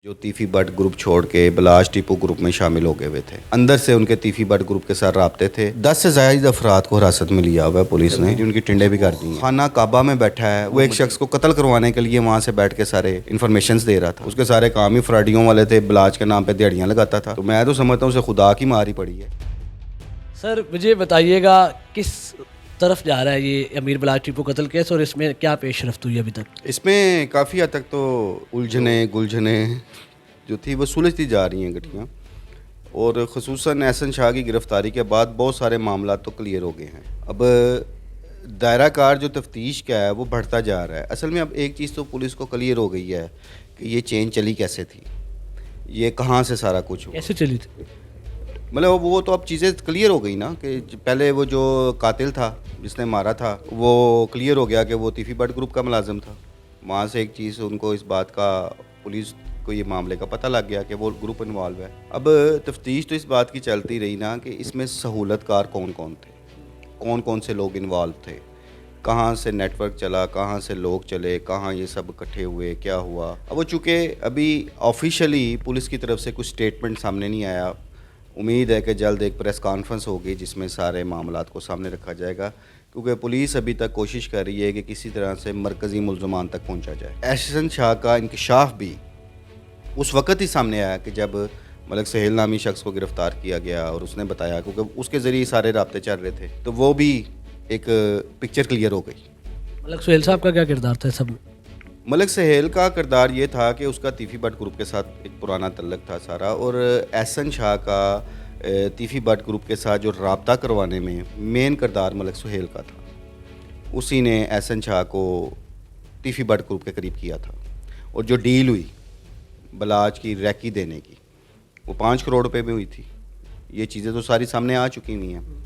जो तीफी but group छोड़ के बलाश टीपू ग्रुप में शामिल हो गए हुए थे। अंदर से उनके तीफी बट ग्रुप के साथ राब्ते थे। 10 से ज़ायद अफराद को हिरासत में लिया हुआ है पुलिस ने, उनकी टिंडे भी कर दी हैं। खाना काबा में बैठा है, वो एक शख्स को कत्ल करवाने के लिए वहाँ से बैठ के सारे इन्फॉर्मेशन दे रहा था। उसके सारे काम ही फ्राडियों वाले थे, बलाश के नाम पे दिहाड़ियाँ लगाता था। तो मैं तो समझता हूँ उसे खुदा की मारी पड़ी है। सर मुझे बताइएगा किस तरफ जा रहा है ये अमीर बलाश टीपू कत्ल केस और इसमें क्या पेशरफ्त हुई अभी तक? इसमें काफ़ी हद तक तो उलझने गुलझने जो थी वो सुलझती जा रही हैं गठियाँ, और ख़ुसूसन एहसन शाह की गिरफ़्तारी के बाद बहुत सारे मामला तो क्लियर हो गए हैं। अब दायरा कार जो तफ्तीश का है वो बढ़ता जा रहा है। असल में अब एक चीज़ तो पुलिस को क्लियर हो गई है कि ये चेन चली कैसे थी, ये कहाँ से सारा कुछ हुआ। कैसे चली थी? मतलब वो तो अब चीज़ें क्लियर हो गई ना कि पहले वो जो कातिल था जिसने मारा था वो क्लियर हो गया कि वो तीफी बट ग्रुप का मुलाजिम था। वहाँ से एक चीज़ उनको इस बात का, पुलिस को ये मामले का पता लग गया कि वो ग्रुप इन्वॉल्व है। अब तफ्तीश तो इस बात की चलती रही ना कि इसमें सहूलतकार कौन कौन थे, कौन कौन से लोग इन्वॉल्व थे, कहाँ से नेटवर्क चला, कहाँ से लोग चले, कहाँ ये सब इकट्ठे हुए, क्या हुआ। अब वो चूँकि अभी ऑफिशियली पुलिस की तरफ से कुछ स्टेटमेंट सामने नहीं आया, उम्मीद है कि जल्द एक प्रेस कॉन्फ्रेंस होगी जिसमें सारे मामलात को सामने रखा जाएगा, क्योंकि पुलिस अभी तक कोशिश कर रही है कि किसी तरह से मरकज़ी मुल्ज़मान तक पहुंचा जाए। एहसन शाह का इंकशाफ भी उस वक़्त ही सामने आया कि जब मलक सहेल नामी शख्स को गिरफ़्तार किया गया और उसने बताया, क्योंकि उसके ज़रिए सारे राब्ते चल रहे थे, तो वो भी एक पिक्चर क्लियर हो गई। मलक सुहेल साहब का क्या किरदार था सब में? मलक सहेल का किरदार ये था कि उसका तीफी बट ग्रुप के साथ एक पुराना तल्लक था सारा, और एहसन शाह का तीफी बट ग्रुप के साथ जो राब्ता करवाने में मेन किरदार मलक सुहेल का था। उसी ने एहसन शाह को तीफी बट ग्रुप के करीब किया था, और जो डील हुई बलाज की रैकी देने की वो 5 करोड़ रुपए में हुई थी। ये चीज़ें तो सारी सामने आ चुकी हुई हैं।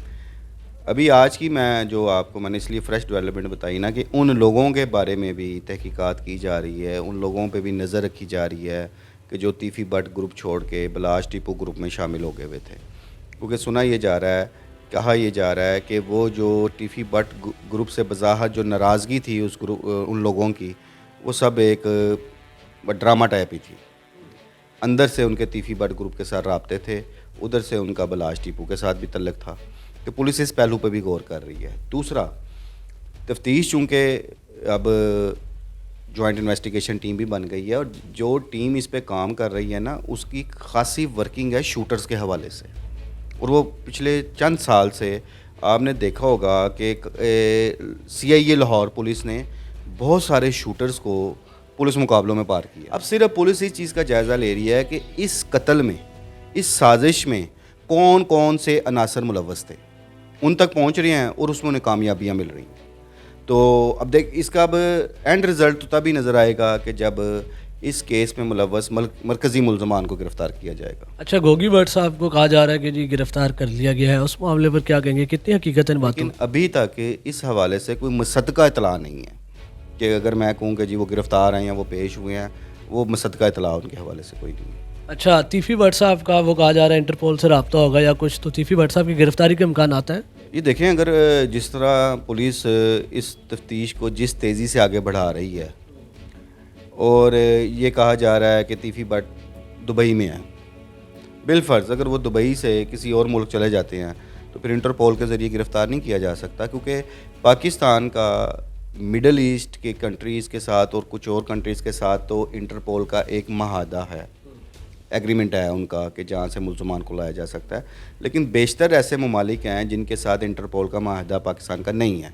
अभी आज की मैं जो आपको मैंने इसलिए फ्रेश डेवलपमेंट बताई ना कि उन लोगों के बारे में भी तहकीकात की जा रही है, उन लोगों पे भी नज़र रखी जा रही है कि जो तीफी बट ग्रुप छोड़ के बलाश टीपू ग्रुप में शामिल हो गए हुए थे। क्योंकि सुना ये जा रहा है, कहा यह जा रहा है कि वो जो टीफी बट ग्रुप से बज़ाहत जो नाराज़गी थी उस ग्रुप उन लोगों की, वो सब एक ड्रामा टाइप ही थी। अंदर से उनके तीफी बट ग्रुप के साथ राब्ते थे, उधर से उनका बलाश टीपू के साथ भी तल्लक था। तो पुलिस इस पहलू पे भी गौर कर रही है। दूसरा, तफ्तीश चूँकि अब जॉइंट इन्वेस्टिगेशन टीम भी बन गई है, और जो टीम इस पे काम कर रही है ना उसकी खासी वर्किंग है शूटर्स के हवाले से। और वो पिछले चंद साल से आपने देखा होगा कि CIA लाहौर पुलिस ने बहुत सारे शूटर्स को पुलिस मुकाबलों में पार किया। अब सिर्फ पुलिस इस चीज़ का जायज़ा ले रही है कि इस कत्ल में, इस साजिश में कौन कौन से अनासर मुलव्वस थे, उन तक पहुंच रहे हैं और उसमें उन्हें कामयाबियाँ मिल रही हैं। तो अब देख, इसका अब एंड रिज़ल्ट तो तभी नज़र आएगा कि जब इस केस में मुलव्वस मरकज़ी मुल्ज़मान को गिरफ़्तार किया जाएगा। अच्छा, गोगी भट्ट साहब को कहा जा रहा है कि जी गिरफ्तार कर लिया गया है, उस मामले पर क्या कहेंगे? कितनी हकीकत इन बातों? लेकिन अभी तक इस हवाले से कोई मुसद्दका इतला नहीं है कि अगर मैं कहूँ कि जी वो गिरफ़्तार हैं या वो पेश हुए हैं, वो मुसद्दका इतला उनके हवाले से कोई नहीं है। अच्छा, तीफी भट्ट साहब का वो कहा जा रहा है इंटरपोल से रब्ता होगा या कुछ, तो तीफी भट्ट साहब की गिरफ्तारी के इम्कान आता है? ये देखें, अगर जिस तरह पुलिस इस तफ्तीश को जिस तेज़ी से आगे बढ़ा रही है, और ये कहा जा रहा है कि तीफी बट दुबई में है, बिलफ़र्ज़ अगर वो दुबई से किसी और मुल्क चले जाते हैं तो फिर इंटरपोल के ज़रिए गिरफ़्तार नहीं किया जा सकता, क्योंकि पाकिस्तान का मिडल ईस्ट के कंट्रीज़ के साथ और कुछ और कंट्रीज़ के साथ तो इंटरपोल का एक माहदा है, एग्रीमेंट है उनका कि जहाँ से मुल्ज़मान को लाया जा सकता है। लेकिन बेशतर ऐसे ममालिक हैं जिनके साथ इंटरपोल का माहदा पाकिस्तान का नहीं है।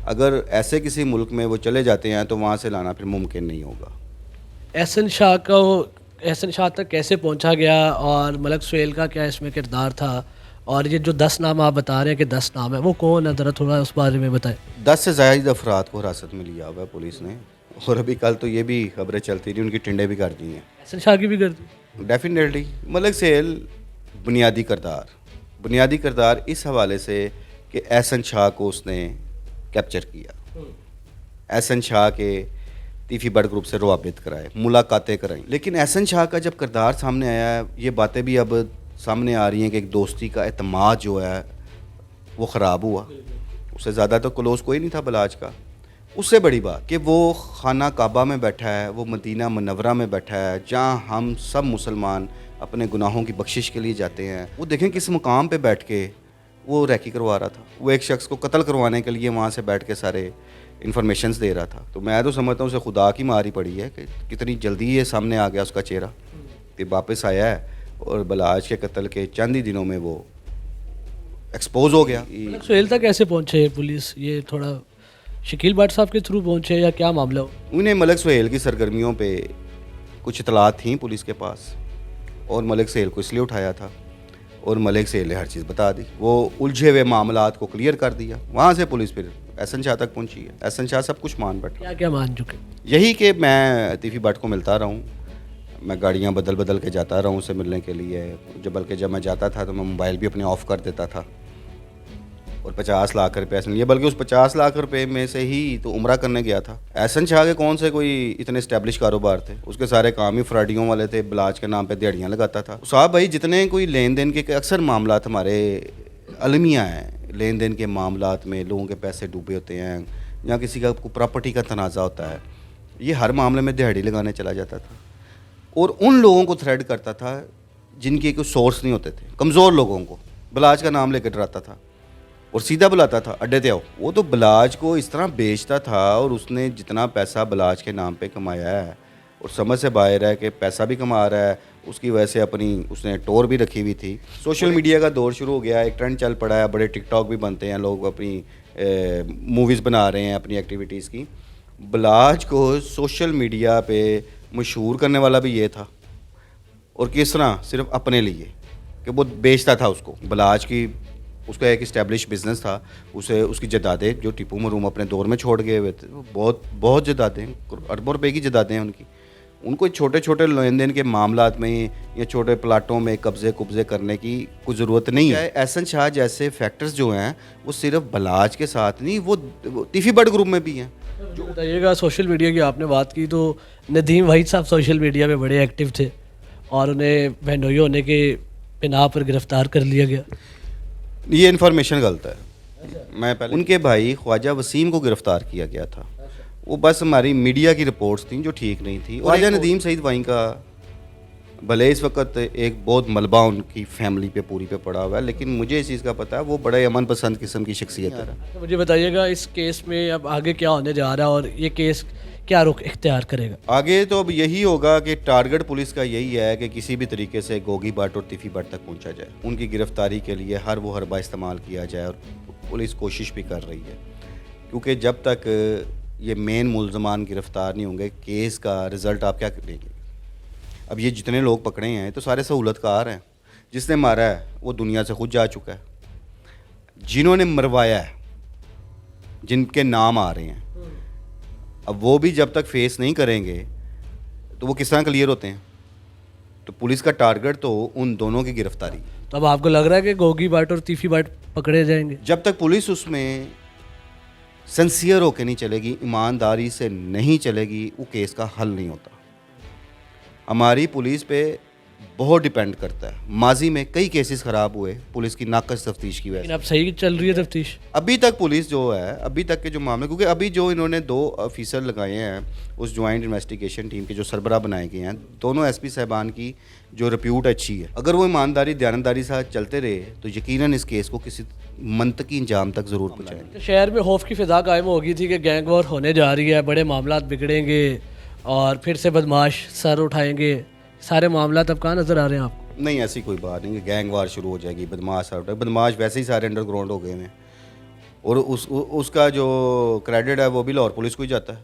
अगर ऐसे किसी मुल्क में वो चले जाते हैं तो वहाँ से लाना फिर मुमकिन नहीं होगा। एहसन शाह तक कैसे पहुंचा गया और मलक सुहेल का क्या इसमें किरदार था? और ये जो 10 नाम आप बता रहे हैं कि 10 नाम है, वो कौन है, ज़रा थोड़ा उस बारे में बताएं। 10 से ज़ायद अफराद को हिरासत में लिया हुआ है पुलिस ने, और अभी कल तो ये भी खबरें चलती रही उनकी टिंडे भी कर दी हैं। एहसन शाह की भी कर दी? डेफिनेटली मलक सहेल बुनियादी किरदार इस हवाले से कि एहसन शाह को उसने कैप्चर किया, एहसन शाह के तीफी बट ग्रुप से रवाबित कराए, मुलाकातें कराई। लेकिन एहसन शाह का जब किरदार सामने आया, ये बातें भी अब सामने आ रही हैं कि एक दोस्ती का एतमाद जो है वो ख़राब हुआ। उससे ज़्यादा तो क्लोज़ कोई नहीं था बलाज का। उससे बड़ी बात कि वो खाना काबा में बैठा है, वो मदीना मुनव्वरा में बैठा है, जहाँ हम सब मुसलमान अपने गुनाहों की बख्शिश के लिए जाते हैं। वो देखें किस मुकाम पे बैठ के वो रैकी करवा रहा था। वो एक शख्स को कत्ल करवाने के लिए वहाँ से बैठ के सारे इन्फॉर्मेशंस दे रहा था। तो मैं तो समझता हूँ उसे खुदा की मारी पड़ी है कि कितनी जल्दी ये सामने आ गया उसका चेहरा कि वापस आया है, और बलाज के कत्ल के चंद ही दिनों में वो एक्सपोज हो गया। मलक सुहेल तक कैसे पहुंचे पुलिस? ये थोड़ा शकील भट्ट साहब के थ्रू पहुंचे या क्या मामला हो? उन्हें मलक सुहेल की सरगर्मियों पे कुछ इतलात थी पुलिस के पास, और मलक सुहेल को इसलिए उठाया था, और मलक सुहेल ने हर चीज़ बता दी। वो उलझे हुए मामलात को क्लियर कर दिया। वहाँ से पुलिस फिर एहसन शाह तक पहुंची है। एहसन शाह सब कुछ मान बैठा। क्या क्या मान चुके? यही कि मैं तीफी भट्ट को मिलता रहा हूँ, मैं गाड़ियाँ बदल बदल के जाता रहा हूँ उससे मिलने के लिए। जब मैं जाता था तो मैं मोबाइल भी अपने ऑफ़ कर देता था, और 50 लाख रुपये ऐसे लिए, बल्कि उस 50 लाख रुपए में से ही तो उम्रा करने गया था। एहसन शाह के कौन से कोई इतने इस्टेब्लिश कारोबार थे? उसके सारे काम ही फ्राडियों वाले थे। बलाज के नाम पे दिहाड़ियाँ लगाता था। साहब भाई, जितने कोई लेन देन के अक्सर मामलात हमारे अलमिया हैं, लेन देन के मामलात में लोगों के पैसे डूबे होते हैं, या किसी का प्रॉपर्टी का तनाज़ा होता है, ये हर मामले में दिहाड़ी लगाने चला जाता था, और उन लोगों को थ्रेड करता था जिनके कोई सोर्स नहीं होते थे। कमज़ोर लोगों को बलाज का नाम लेकर डराता था और सीधा बुलाता था, अड्डे ते आओ। वो तो बलाज को इस तरह बेचता था, और उसने जितना पैसा बलाज के नाम पे कमाया है, और समझ से बाहर है कि पैसा भी कमा रहा है, उसकी वजह से अपनी उसने टोर भी रखी हुई थी। सोशल मीडिया का दौर शुरू हो गया, एक ट्रेंड चल पड़ा है, बड़े टिकटॉक भी बनते हैं, लोग अपनी मूवीज़ बना रहे हैं अपनी एक्टिविटीज़ की। बलाज को सोशल मीडिया पे मशहूर करने वाला भी ये था, और किस तरह सिर्फ अपने लिए कि वो बेचता था उसको। बलाज की उसका एक इस्टेब्लिश बिज़नेस था, उसे उसकी जदादें जो टीपू मरूम अपने दौर में छोड़ गए हुए थे, बहुत बहुत जदादें, अरबों रुपए की जदादें हैं उनकी। उनको छोटे छोटे लेन देन के मामलात में या छोटे प्लाटों में कब्जे करने की कोई ज़रूरत नहीं है। एहसन शाह जैसे फैक्टर्स जो हैं वो सिर्फ बलाज के साथ नहीं, वो तीफी भट्ट ग्रुप में भी हैं। जो बताइएगा, सोशल मीडिया की आपने बात की, तो नदीम वहीद साहब सोशल मीडिया में बड़े एक्टिव थे और उन्हें बहनोई होने के बिना पर गिरफ़्तार कर लिया गया। ये इन्फॉर्मेशन गलत है। मैं पहले उनके भाई ख्वाजा वसीम को गिरफ़्तार किया गया था। वो बस हमारी मीडिया की रिपोर्ट्स थी जो ठीक नहीं थी। ख्वाजा नदीम सईद वाई का भले इस वक्त एक बहुत मलबा उनकी फैमिली पे पूरी पे पड़ा हुआ है, लेकिन मुझे इस चीज़ का पता है वो बड़े अमन पसंद किस्म की शख्सियत है। तो मुझे बताइएगा इस केस में अब आगे क्या होने जा रहा है और ये केस क्या रुख इख्तियार करेगा? आगे तो अब यही होगा कि टारगेट पुलिस का यही है कि किसी भी तरीके से गोगी भट्ट और तीफी भट्ट तक पहुंचा जाए, उनकी गिरफ्तारी के लिए हर वो हरबा इस्तेमाल किया जाए, और पुलिस कोशिश भी कर रही है, क्योंकि जब तक ये मेन मुलजमान गिरफ्तार नहीं होंगे केस का रिज़ल्ट आप क्या करेंगे? अब ये जितने लोग पकड़े हैं तो सारे सहूलतकार हैं। जिसने मारा है वो दुनिया से खुद जा चुका है, जिन्होंने मरवाया है, जिनके नाम आ रहे हैं, अब वो भी जब तक फेस नहीं करेंगे तो वो किस तरह क्लियर होते हैं? तो पुलिस का टारगेट तो उन दोनों की गिरफ्तारी। तो अब आपको लग रहा है कि गोगी भट्ट और तीफी भट्ट पकड़े जाएंगे? जब तक पुलिस उसमें सिंसियर होकर नहीं चलेगी, ईमानदारी से नहीं चलेगी, वो केस का हल नहीं होता। हमारी पुलिस पे बहुत डिपेंड करता है। माजी में कई केसेस ख़राब हुए पुलिस की नाकस तफ्तीश की वजह से। अब सही चल रही है तफ्तीश? अभी तक पुलिस जो है, अभी तक के जो मामले, क्योंकि अभी जो इन्होंने 2 ऑफिसर लगाए हैं उस ज्वाइंट इन्वेस्टिगेशन टीम के जो सरबराह बनाए गए हैं, दोनों एसपी साहबान की जो रिप्यूट अच्छी है, अगर वो ईमानदारी दयानतदारी से चलते रहे तो यकीनन इस केस को किसी मंतकी इंजाम तक ज़रूर पहुँचाएंगे। तो शहर में खौफ की फ़िज़ा कायम हो गई थी कि गैंग वॉर होने जा रही है, बड़े मामलात बिगड़ेंगे और फिर से बदमाश सर उठाएंगे, सारे मामला अब कहाँ नज़र आ रहे हैं आपको? नहीं, ऐसी कोई बात नहीं कि गैंग वार शुरू हो जाएगी, बदमाश आउट है। बदमाश वैसे ही सारे अंडरग्राउंड हो गए हैं, और उसका जो क्रेडिट है वो भी लाहौर पुलिस को ही जाता है।